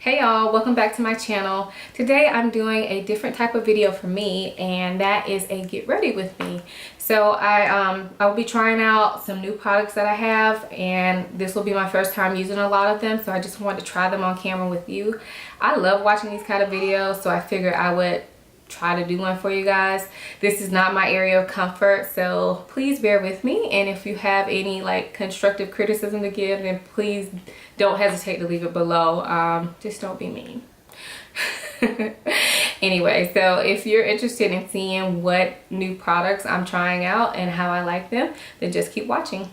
Hey y'all, welcome back to my channel. Today I'm doing a different type of video for me, and that is a get ready with me. So I will be trying out some new products that I have, and this will be my first time using a lot of them, so I just wanted to try them on camera with you. I love watching these kind of videos, so I figured I would try to do one for you guys. This is not my area of comfort, so please bear with me, and if you have any like constructive criticism to give, then please don't hesitate to leave it below. Just don't be mean. Anyway, so if you're interested in seeing what new products I'm trying out and how I like them, then just keep watching.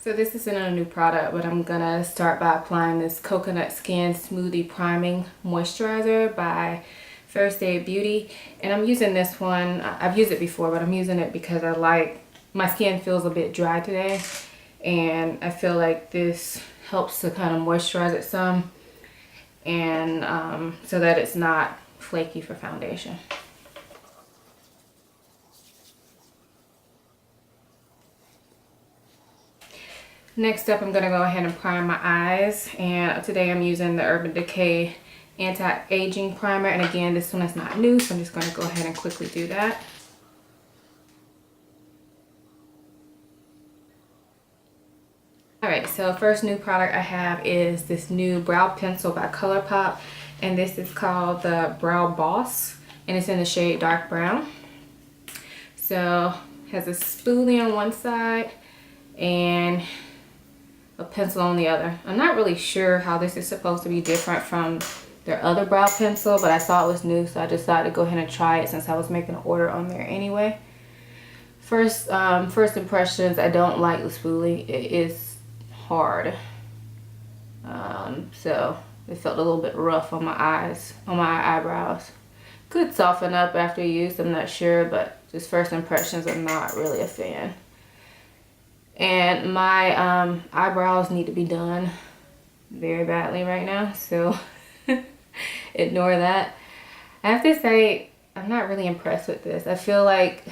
So this isn't a new product, but I'm gonna start by applying this Coconut Skin Smoothie Priming Moisturizer by First Aid Beauty, and I'm using this one. I've used it before, but I'm using it because I like, my skin feels a bit dry today, and I feel like this helps to kind of moisturize it some, and so that it's not flaky for foundation. Next up, I'm gonna go ahead and prime my eyes, and today I'm using the Urban Decay Anti-Aging Primer, and again, this one is not new, so I'm just going to go ahead and quickly do that. Alright, so first new product I have is this new brow pencil by ColourPop, and this is called the Brow Boss, and it's in the shade Dark Brown. So it has a spoolie on one side and a pencil on the other. I'm not really sure how this is supposed to be different from their other brow pencil, but I saw it was new, so I decided to go ahead and try it since I was making an order on there anyway. First impressions, I don't like the spoolie. It is hard, so it felt a little bit rough on my eyes, on my eyebrows. Could soften up after use, I'm not sure, but just first impressions, I'm not really a fan. And my eyebrows need to be done very badly right now, so ignore that. I have to say, I'm not really impressed with this. I feel like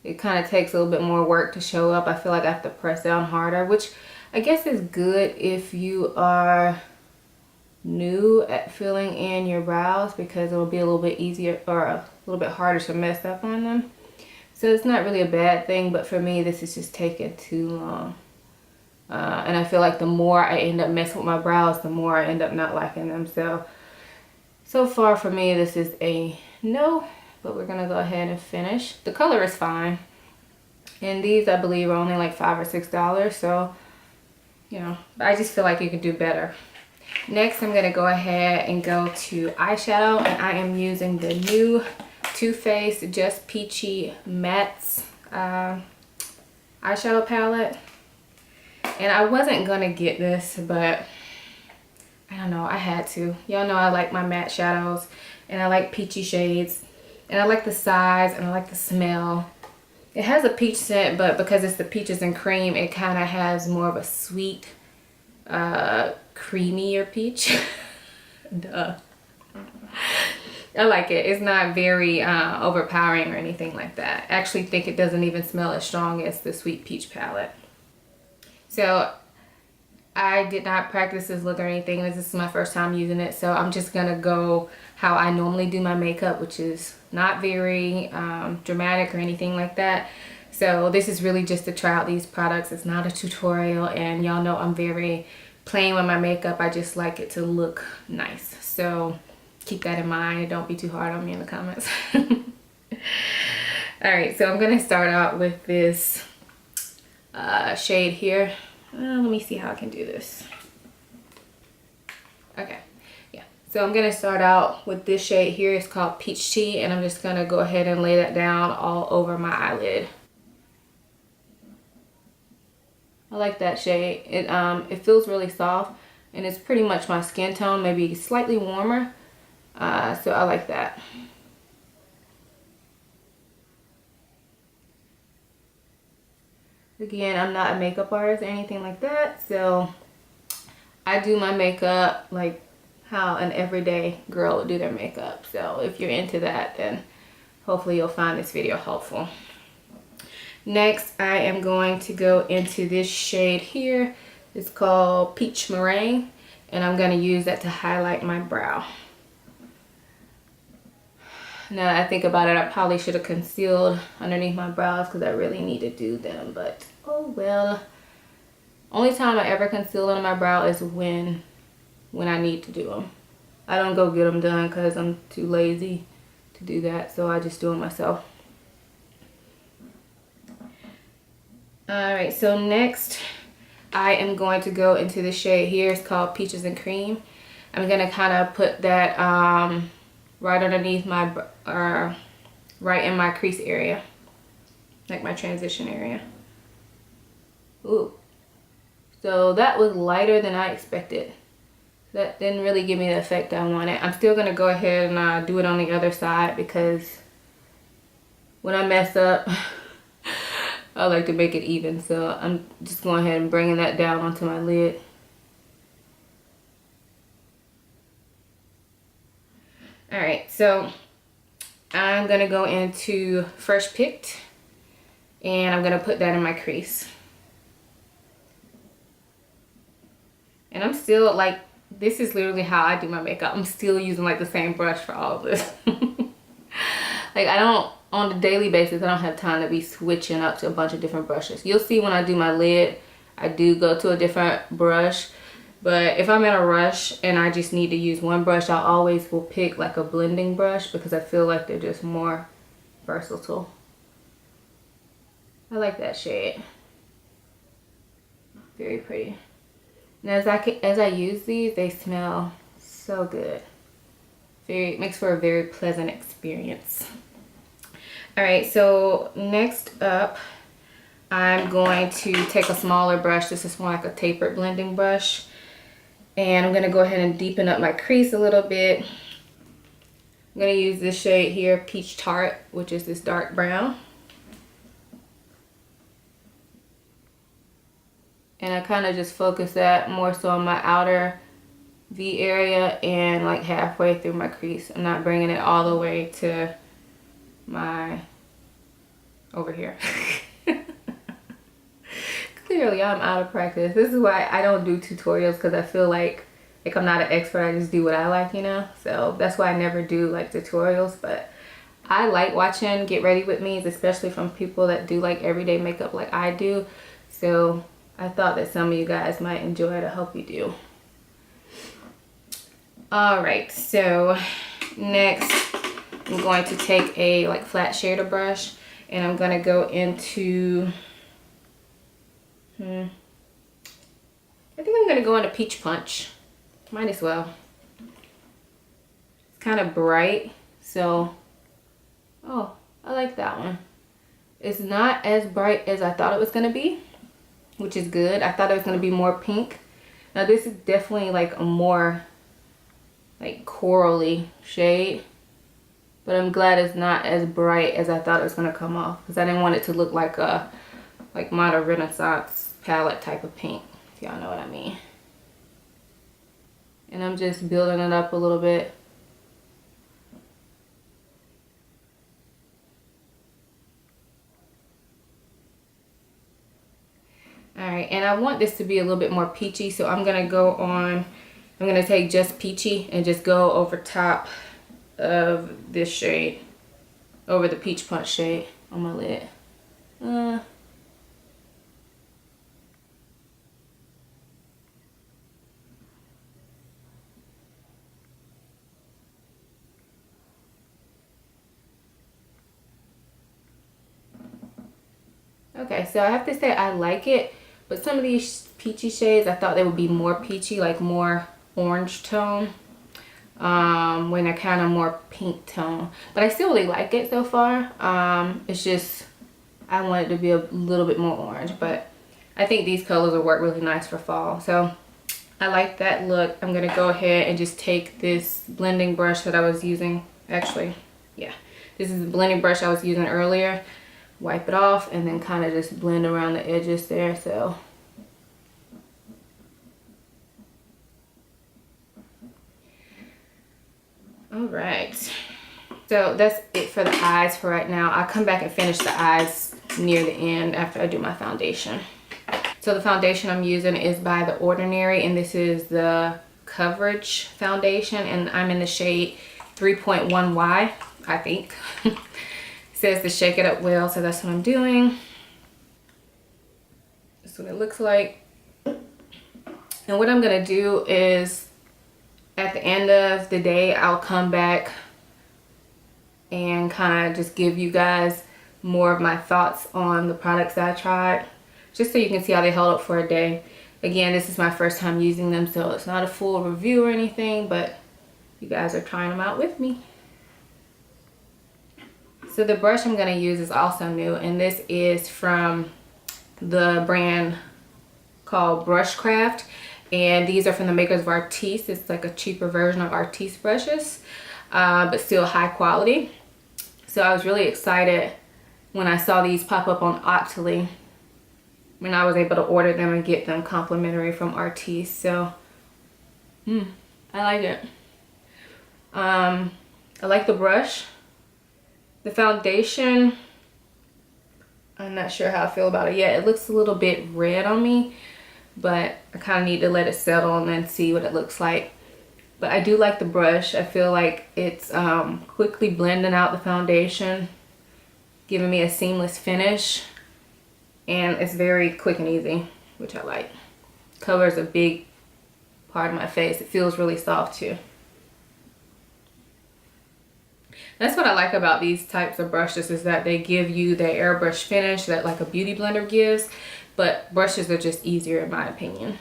it kind of takes a little bit more work to show up. I feel like I have to press down harder, which I guess is good if you are new at filling in your brows, because it will be a little bit easier or a little bit harder to mess up on them. So it's not really a bad thing, but for me, this is just taking too long. And I feel like the more I end up messing with my brows, the more I end up not liking them. So far for me, this is a no, but we're gonna go ahead and finish. The color is fine. And these, I believe, are only like $5 or $6. So, you know, I just feel like you could do better. Next, I'm gonna go ahead and go to eyeshadow, and I am using the new Too Faced Just Peachy Mattes eyeshadow palette. And I wasn't gonna get this, but I don't know, I had to. Y'all know I like my matte shadows, and I like peachy shades, and I like the size, and I like the smell. It has a peach scent, but because it's the peaches and cream, it kind of has more of a sweet, creamier peach. Duh. I like it. It's not very overpowering or anything like that. I actually think it doesn't even smell as strong as the Sweet Peach palette. So I did not practice this look or anything. This is my first time using it, so I'm just gonna go how I normally do my makeup, which is not very dramatic or anything like that. So this is really just to try out these products. It's not a tutorial, and y'all know I'm very plain with my makeup. I just like it to look nice. So keep that in mind, and don't be too hard on me in the comments. Alright, so I'm gonna start out with this shade here. Let me see how I can do this. Okay, yeah. So I'm gonna start out with this shade here. It's called Peachy, and I'm just gonna go ahead and lay that down all over my eyelid. I like that shade. It feels really soft, and it's pretty much my skin tone, maybe slightly warmer. So I like that. Again, I'm not a makeup artist or anything like that, so I do my makeup like how an everyday girl would do their makeup. So if you're into that, then hopefully you'll find this video helpful. Next, I am going to go into this shade here. It's called Peach Meringue, And I'm gonna use that to highlight my brow. Now that I think about it, I probably should have concealed underneath my brows because I really need to do them, but oh well. Only time I ever conceal under my brow is when I need to do them. I don't go get them done because I'm too lazy to do that, so I just do them myself. Alright, so next I am going to go into the shade here. It's called Peaches and Cream. I'm going to kind of put that right underneath my, right in my crease area. Like my transition area. Ooh. So that was lighter than I expected. That didn't really give me the effect I wanted. I'm still going to go ahead and do it on the other side because when I mess up, I like to make it even. So I'm just going ahead and bringing that down onto my lid. Alright, so I'm going to go into Fresh Picked and I'm going to put that in my crease. And I'm still like, this is literally how I do my makeup. I'm still using like the same brush for all of this. Like I don't, on a daily basis, I don't have time to be switching up to a bunch of different brushes. You'll see when I do my lid, I do go to a different brush. But if I'm in a rush and I just need to use one brush, I always will pick like a blending brush because I feel like they're just more versatile. I like that shade. Very pretty. And as I use these, they smell so good. It makes for a very pleasant experience. Alright, so next up, I'm going to take a smaller brush. This is more like a tapered blending brush. And I'm going to go ahead and deepen up my crease a little bit. I'm going to use this shade here, Peach Tart, which is this dark brown. And I kind of just focus that more so on my outer V area and like halfway through my crease. I'm not bringing it all the way to my, over here. Clearly I'm out of practice. This is why I don't do tutorials, because I feel like I'm not an expert. I just do what I like, you know. So that's why I never do like tutorials. But I like watching Get Ready With Me's, especially from people that do like everyday makeup like I do. So I thought that some of you guys might enjoy it. I hope you do. Alright, so next I'm going to take a like flat shader brush and I'm going to go into I think I'm going to go into Peach Punch. Might as well. It's kind of bright, so oh, I like that one. It's not as bright as I thought it was going to be, which is good. I thought it was going to be more pink. Now this is definitely like a more like corally shade, but I'm glad it's not as bright as I thought it was going to come off, because I didn't want it to look like a Modern Renaissance palette type of pink, if y'all know what I mean. And I'm just building it up a little bit. Alright, and I want this to be a little bit more peachy, so I'm going to take just Peachy and just go over top of this shade, over the Peach Punch shade on my lid. Okay, so I have to say I like it, but some of these peachy shades, I thought they would be more peachy, like more orange tone, when they're kind of more pink tone. But I still really like it so far. It's just, I want it to be a little bit more orange, but I think these colors will work really nice for fall. So I like that look. I'm going to go ahead and just take this blending brush that I was using. Actually, yeah, this is the blending brush I was using earlier. Wipe it off and then kind of just blend around the edges there. So all right, so that's it for the eyes for right now. I'll come back and finish the eyes near the end after I do my foundation. So the foundation I'm using is by The Ordinary, and this is the Coverage Foundation, and I'm in the shade 3.1Y, I think. It says to shake it up well, so that's what I'm doing. That's what it looks like. And what I'm gonna do is, at the end of the day, I'll come back and kind of just give you guys more of my thoughts on the products that I tried, just so you can see how they held up for a day. Again, this is my first time using them, so it's not a full review or anything, but you guys are trying them out with me. So the brush I'm going to use is also new, and this is from the brand called BrushCraft, and these are from the makers of Artiste. It's like a cheaper version of Artiste brushes, but still high quality. So I was really excited when I saw these pop up on Octoly, when I was able to order them and get them complimentary from Artiste. So I like it. I like the brush. The foundation, I'm not sure how I feel about it yet. It looks a little bit red on me, but I kind of need to let it settle and then see what it looks like. But I do like the brush. I feel like it's quickly blending out the foundation, giving me a seamless finish, and it's very quick and easy, which I like. Covers a big part of my face. It feels really soft too. That's what I like about these types of brushes, is that they give you the airbrush finish that like a beauty blender gives, but brushes are just easier in my opinion.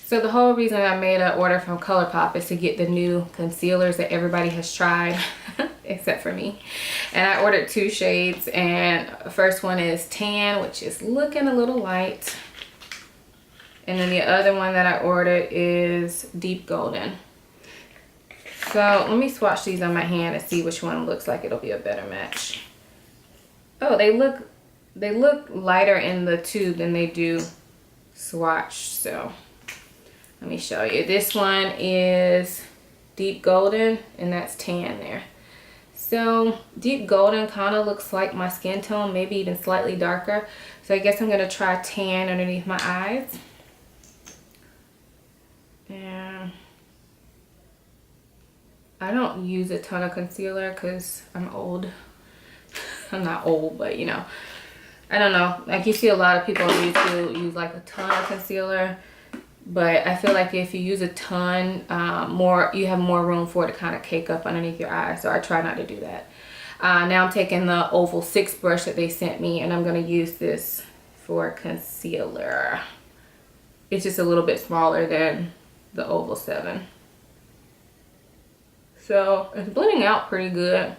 So the whole reason I made an order from ColourPop is to get the new concealers that everybody has tried, except for me. And I ordered 2 shades, and the first one is tan, which is looking a little light. And then the other one that I ordered is deep golden. So let me swatch these on my hand and see which one looks like it'll be a better match. Oh, they look lighter in the tube than they do swatch. So let me show you. This one is deep golden, and that's tan there. So deep golden kind of looks like my skin tone, maybe even slightly darker. So I guess I'm gonna try tan underneath my eyes. And I don't use a ton of concealer because I'm old. I'm not old, but you know, I don't know. Like, you see a lot of people on YouTube use like a ton of concealer, but I feel like if you use a ton, you have more room for it to kind of cake up underneath your eyes. So I try not to do that. Now I'm taking the Oval 6 brush that they sent me, and I'm going to use this for concealer. It's just a little bit smaller than the Oval 7. So it's blending out pretty good.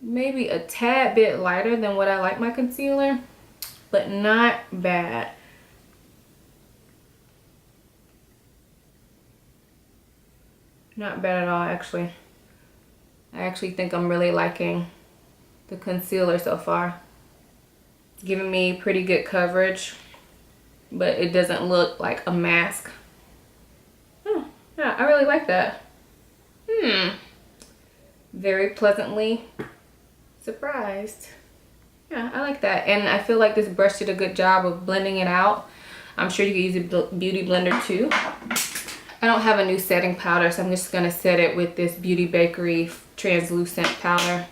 Maybe a tad bit lighter than what I like my concealer, but not bad. Not bad at all, actually. I actually think I'm really liking the concealer so far. It's giving me pretty good coverage, but it doesn't look like a mask. Yeah, I really like that. Very pleasantly surprised. Yeah, I like that. And I feel like this brush did a good job of blending it out. I'm sure you can use a beauty blender too. I don't have a new setting powder, so I'm just gonna set it with this Beauty Bakerie translucent powder.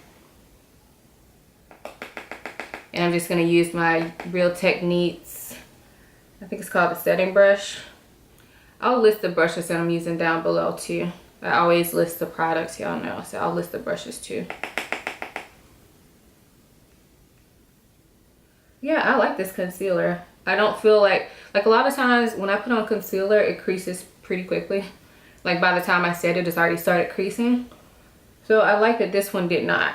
And I'm just gonna use my Real Techniques, I think it's called the setting brush. I'll list the brushes that I'm using down below too. I always list the products, y'all know, so I'll list the brushes too. Yeah, I like this concealer. I don't feel like a lot of times when I put on concealer, it creases pretty quickly. Like by the time I set it, it's already started creasing. So I like that this one did not.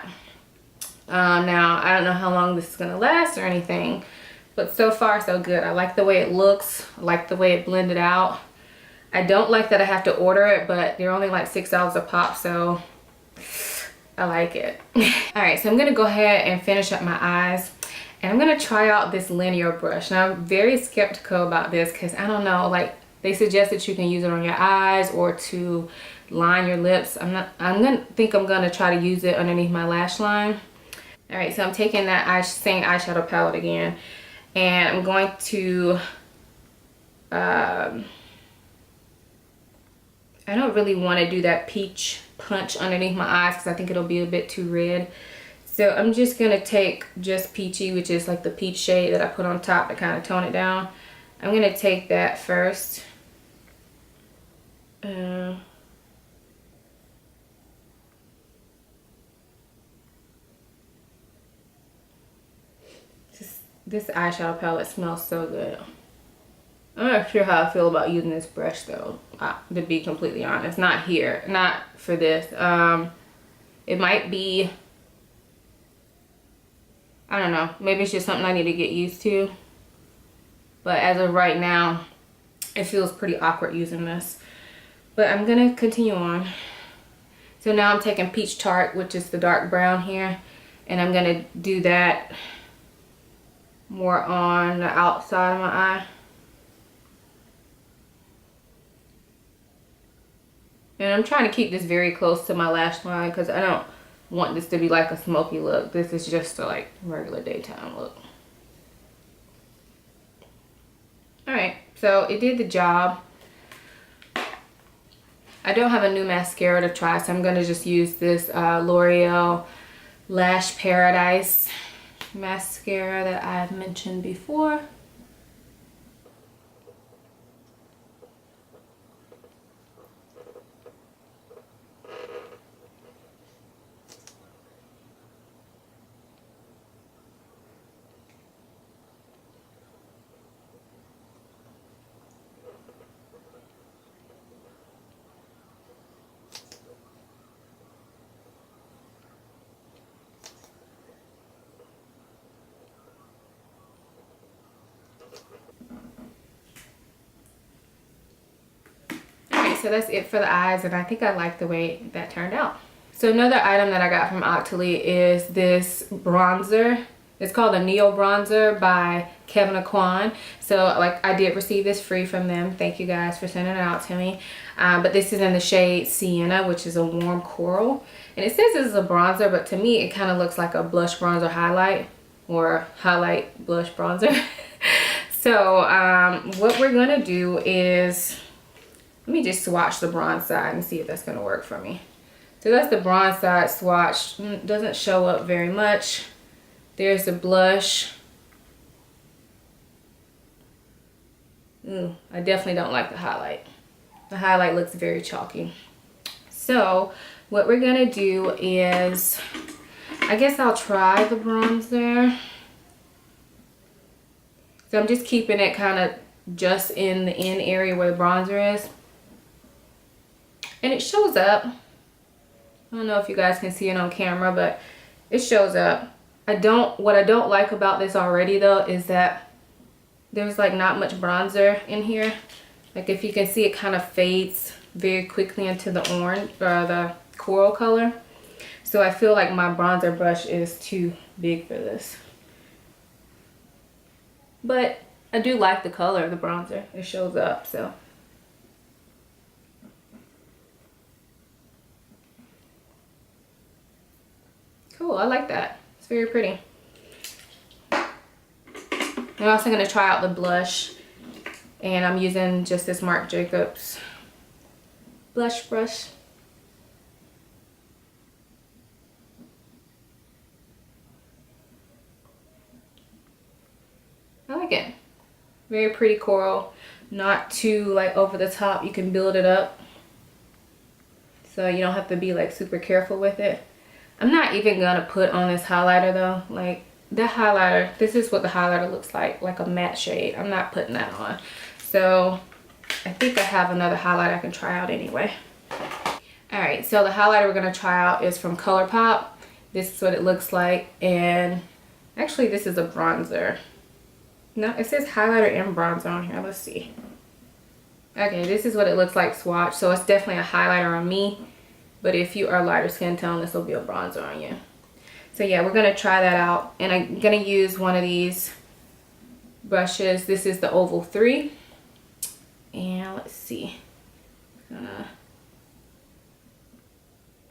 Now, I don't know how long this is gonna last or anything, but so far so good. I like the way it looks. I like the way it blended out. I don't like that I have to order it, but they're only like $6 a pop, so I like it. All right, so I'm gonna go ahead and finish up my eyes, and I'm gonna try out this linear brush. Now, I'm very skeptical about this because I don't know, like they suggest that you can use it on your eyes or to line your lips. I'm gonna try to use it underneath my lash line. All right, so I'm taking that same eyeshadow palette again, and I'm going to I don't really want to do that peach punch underneath my eyes because I think it'll be a bit too red. So I'm just going to take just Peachy, which is like the peach shade that I put on top to kind of tone it down. I'm going to take that first. This eyeshadow palette smells so good. I'm not sure how I feel about using this brush though, to be completely honest. Not here, not for this. It might be, I don't know, maybe it's just something I need to get used to. But as of right now, it feels pretty awkward using this. But I'm gonna continue on. So now I'm taking Peach Tart, which is the dark brown here, and I'm gonna do that more on the outside of my eye. And I'm trying to keep this very close to my lash line because I don't want this to be like a smoky look. This is just a like regular daytime look. Alright, so it did the job. I don't have a new mascara to try, so I'm going to just use this L'Oreal Lash Paradise mascara that I've mentioned before. So that's it for the eyes, and I think I like the way that turned out. So another item that I got from Aucoin is this bronzer. It's called a Neo Bronzer by Kevyn Aucoin. So like I did receive this free from them. Thank you guys for sending it out to me. But this is in the shade Siena, which is a warm coral. And it says this is a bronzer, but to me it kind of looks like a blush bronzer highlight, or highlight blush bronzer. So what we're gonna do is, let me just swatch the bronze side and see if that's gonna work for me. So that's the bronze side swatched. Doesn't show up very much. There's the blush. Ooh, I definitely don't like the highlight. The highlight looks very chalky. So what we're gonna do is, I guess I'll try the bronzer. So I'm just keeping it kind of just in the end area where the bronzer is. And it shows up. I don't know if you guys can see it on camera, but it shows up. What I don't like about this already though is that there's like not much bronzer in here. Like if you can see, it kind of fades very quickly into the orange or the coral color. So I feel like my bronzer brush is too big for this. But I do like the color of the bronzer. It shows up, so. Cool, I like that. It's very pretty. I'm also going to try out the blush. And I'm using just this Marc Jacobs blush brush. I like it. Very pretty coral. Not too like over the top. You can build it up. So you don't have to be like super careful with it. I'm not even gonna put on this highlighter though. Like the highlighter, this is what the highlighter looks like a matte shade. I'm not putting that on. So I think I have another highlighter I can try out anyway. All right, so the highlighter we're gonna try out is from ColourPop. This is what it looks like, and actually this is a bronzer. No, it says highlighter and bronzer on here. Let's see. Okay, this is what it looks like swatch. So it's definitely a highlighter on me. But if you are lighter skin tone, this will be a bronzer on you. So yeah, we're going to try that out. And I'm going to use one of these brushes. This is the Oval 3. And let's see. I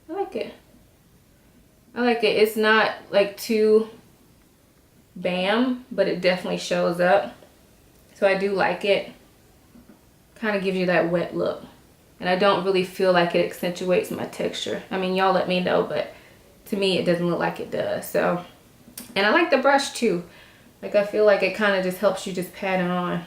like it. I like it. It's not like too bam, but it definitely shows up. So I do like it. Kind of gives you that wet look. And I don't really feel like it accentuates my texture. I mean, y'all let me know, but to me it doesn't look like it does. So, and I like the brush too. Like, I feel like it kind of just helps you just pat it on.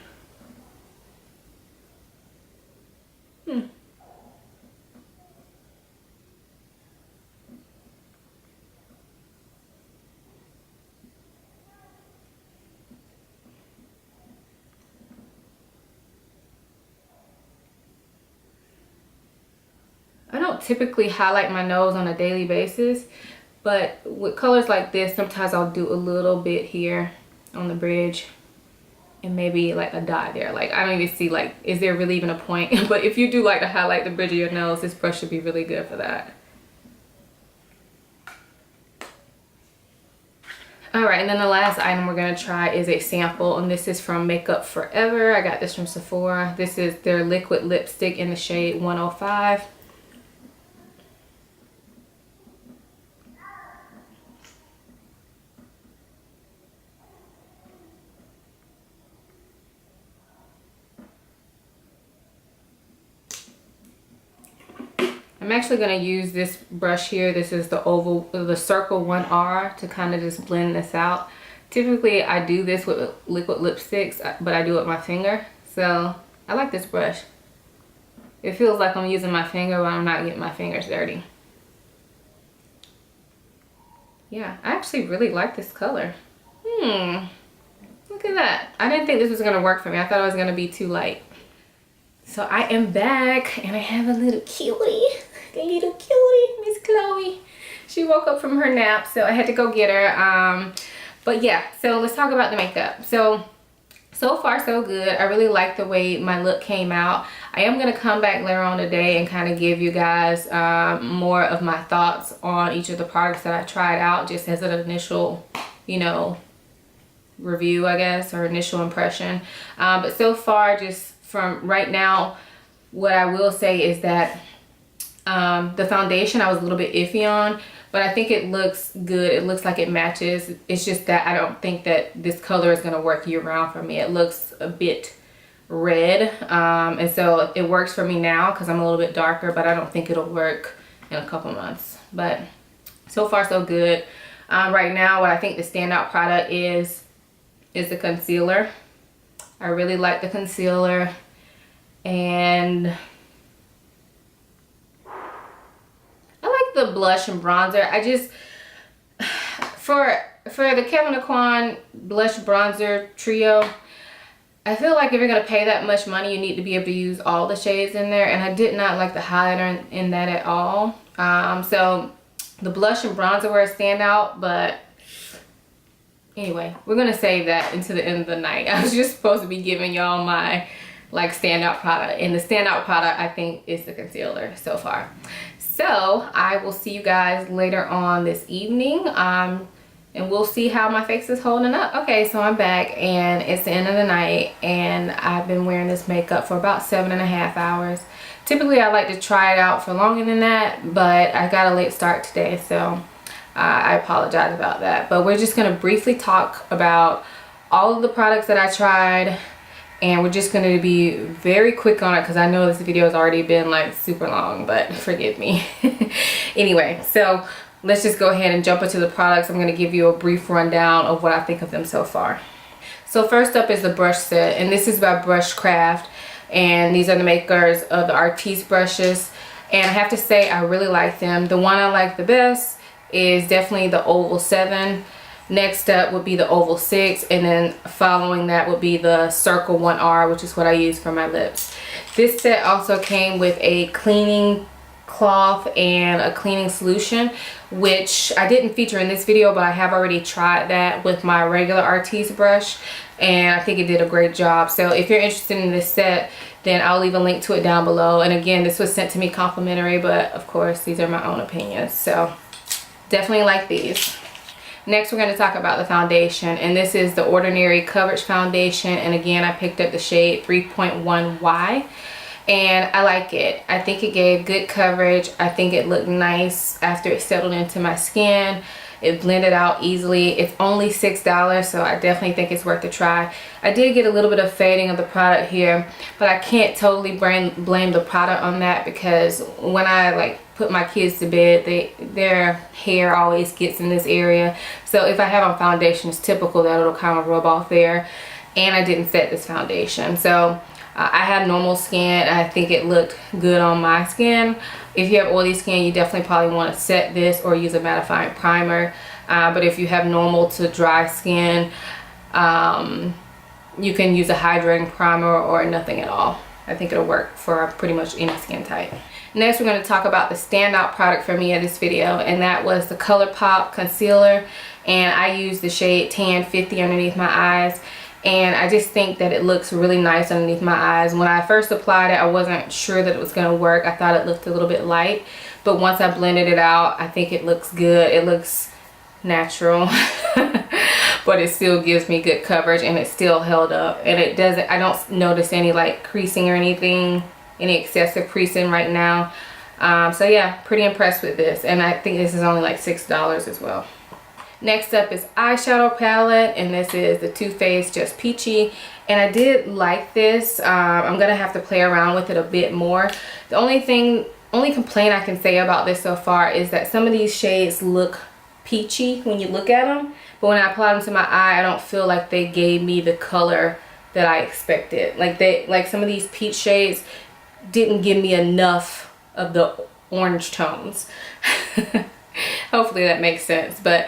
I don't typically highlight my nose on a daily basis, but with colors like this, sometimes I'll do a little bit here on the bridge and maybe like a dot there. Like, I don't even see, like, is there really even a point? But if you do like to highlight the bridge of your nose, this brush should be really good for that. All right, and then the last item we're gonna try is a sample, and this is from Makeup Forever. I got this from Sephora. This is their liquid lipstick in the shade 105. I'm actually going to use this brush here. This is the Circle 1R to kind of just blend this out. Typically I do this with liquid lipsticks, but I do it with my finger. So I like this brush. It feels like I'm using my finger, but I'm not getting my fingers dirty. Yeah, I actually really like this color. Look at that. I didn't think this was going to work for me. I thought it was going to be too light. So I am back and I have a little cutie. A little cutie, Miss Chloe. She woke up from her nap, so I had to go get her. But yeah, so let's talk about the makeup. So far so good. I really like the way my look came out. I am going to come back later on today and kind of give you guys more of my thoughts on each of the products that I tried out, just as an initial, you know, review, I guess, or initial impression. But so far, just from right now, what I will say is that the foundation I was a little bit iffy on, but I think it looks good. It looks like it matches. It's just that I don't think that this color is going to work year round for me. It looks a bit red, and so it works for me now because I'm a little bit darker, but I don't think it'll work in a couple months. But so far so good. Right now, what I think the standout product is the concealer. I really like the concealer, and the blush and bronzer. I just, for the Kevyn Aucoin blush bronzer trio, I feel like if you're gonna pay that much money, you need to be able to use all the shades in there, and I did not like the highlighter in that at all. So the blush and bronzer were a standout, but anyway, we're gonna save that until the end of the night. I was just supposed to be giving y'all my like standout product, and the standout product I think is the concealer so far. So I will see you guys later on this evening, and we'll see how my face is holding up. Okay, so I'm back and it's the end of the night, and I've been wearing this makeup for about 7.5 hours. Typically I like to try it out for longer than that, but I got a late start today, so I apologize about that. But we're just going to briefly talk about all of the products that I tried, and we're just going to be very quick on it because I know this video has already been like super long, but forgive me. Anyway, so let's just go ahead and jump into the products. I'm going to give you a brief rundown of what I think of them so far. So first up is the brush set, and this is by BrushCraft, and these are the makers of the Artiste brushes, and I have to say I really like them. The one I like the best is definitely the Oval 7. Next up would be the Oval 6, and then following that would be the Circle 1R, which is what I use for my lips. This set also came with a cleaning cloth and a cleaning solution, which I didn't feature in this video, but I have already tried that with my regular Artiste brush, and I think it did a great job. So if you're interested in this set, then I'll leave a link to it down below. And again, this was sent to me complimentary, but of course these are my own opinions, so definitely like these. Next, we're going to talk about the foundation, and this is the Ordinary Coverage Foundation, and again I picked up the shade 3.1Y, and I like it. I think it gave good coverage. I think it looked nice after it settled into my skin, It blended out easily. It's only $6, so I definitely think it's worth a try. I did get a little bit of fading of the product here, but I can't totally blame the product on that, because when I like put my kids to bed, their hair always gets in this area. So if I have on foundation, it's typical that it'll kind of rub off there. And I didn't set this foundation, so I have normal skin. I think it looked good on my skin. If you have oily skin, you definitely probably want to set this or use a mattifying primer. But if you have normal to dry skin, you can use a hydrating primer or nothing at all. I think it'll work for pretty much any skin type. Next, we're going to talk about the standout product for me in this video, and that was the ColourPop concealer. And I used the shade Tan 50 underneath my eyes. And I just think that it looks really nice underneath my eyes. When I first applied it, I wasn't sure that it was going to work. I thought it looked a little bit light. But once I blended it out, I think it looks good. It looks natural. But it still gives me good coverage, and it still held up. And it doesn't, I don't notice any like creasing or anything, any excessive creasing right now. So yeah, pretty impressed with this. And I think this is only like $6 as well. Next up is eyeshadow palette, and this is the Too Faced Just Peachy, and I did like this. I'm gonna have to play around with it a bit more. The only complaint I can say about this so far is that some of these shades look peachy when you look at them, but when I apply them to my eye, I don't feel like they gave me the color that I expected. Like some of these peach shades didn't give me enough of the orange tones. Hopefully that makes sense, but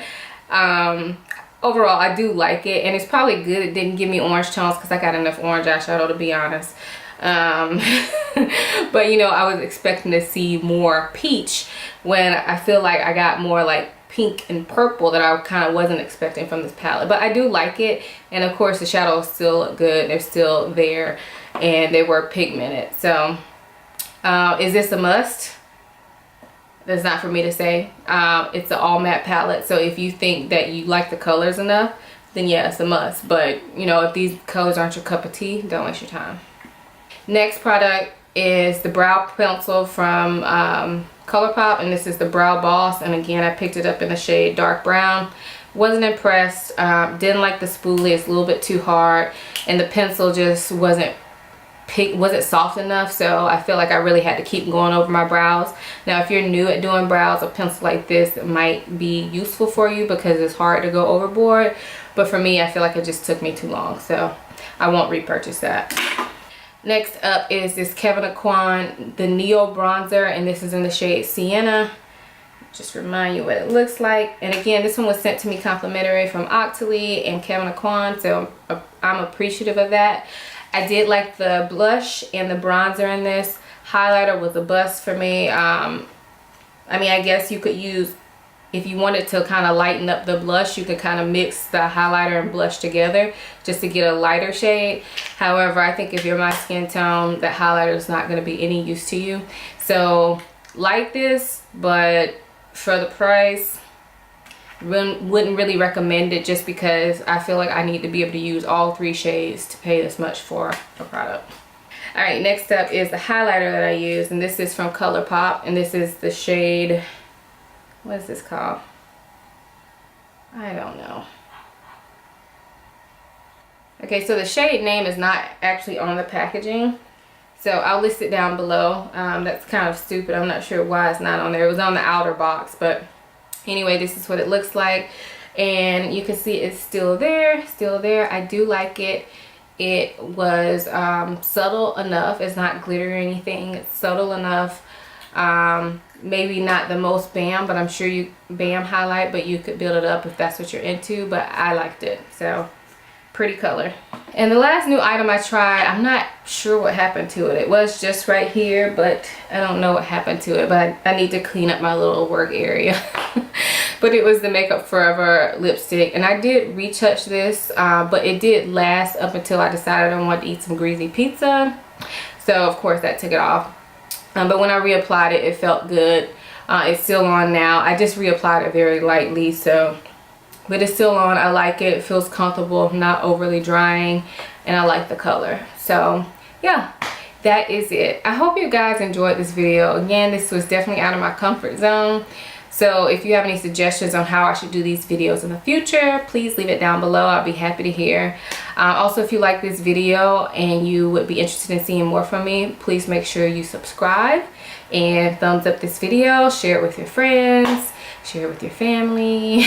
overall I do like it, and it's probably good it didn't give me orange tones because I got enough orange eyeshadow, to be honest. But you know, I was expecting to see more peach when I feel like I got more like pink and purple that I kind of wasn't expecting from this palette. But I do like it, and of course the shadows still look good. They're still there, and they were pigmented. So is this a must? That's not for me to say. It's an all matte palette, so if you think that you like the colors enough, then yeah, it's a must. But you know, if these colors aren't your cup of tea, don't waste your time. Next product is the brow pencil from ColourPop, and this is the Brow Boss, and again I picked it up in the shade dark brown. Wasn't impressed. Didn't like the spoolie. It's a little bit too hard, and the pencil just wasn't soft enough, so I feel like I really had to keep going over my brows. Now if you're new at doing brows, a pencil like this might be useful for you because it's hard to go overboard, but for me I feel like it just took me too long, so I won't repurchase that. Next up is this Kevyn Aucoin, the Neo Bronzer, and this is in the shade Siena. Just remind you what it looks like. And again, this one was sent to me complimentary from Octoly and Kevyn Aucoin, so I'm appreciative of that. I did like the blush and the bronzer in this. Highlighter was a bust for me. I mean, I guess you could use, if you wanted to kind of lighten up the blush, you could kind of mix the highlighter and blush together just to get a lighter shade. However, I think if you're my skin tone, that highlighter is not going to be any use to you. So like this, but for the price, wouldn't really recommend it, just because I feel like I need to be able to use all three shades to pay this much for a product. Alright, next up is the highlighter that I use, and this is from ColourPop, and this is the shade, what is this called? I don't know. Okay, so the shade name is not actually on the packaging, so I'll list it down below. That's kind of stupid. I'm not sure why it's not on there. It was on the outer box, but anyway, this is what it looks like, and you can see it's still there. I do like it. It was subtle enough. It's not glitter or anything. It's subtle enough. Maybe not the most bam, but I'm sure you bam highlight, but you could build it up if that's what you're into. But I liked it, so pretty color. And the last new item I tried, I'm not sure what happened to it. It was just right here, but I don't know what happened to it, but I need to clean up my little work area. But it was the Makeup Forever lipstick, and I did retouch this, but it did last up until I decided I wanted to eat some greasy pizza, so of course that took it off. But when I reapplied it, it felt good. It's still on now. I just reapplied it very lightly, so, but it's still on. I like it. It feels comfortable, not overly drying, and I like the color. So yeah, that is it. I hope you guys enjoyed this video. Again, this was definitely out of my comfort zone, So if you have any suggestions on how I should do these videos in the future, please leave it down below. I'll be happy to hear. Also, if you like this video and you would be interested in seeing more from me, please make sure you subscribe and thumbs up this video. Share it with your friends. Share it with your family.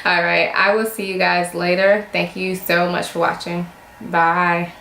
All right, I will see you guys later. Thank you so much for watching. Bye.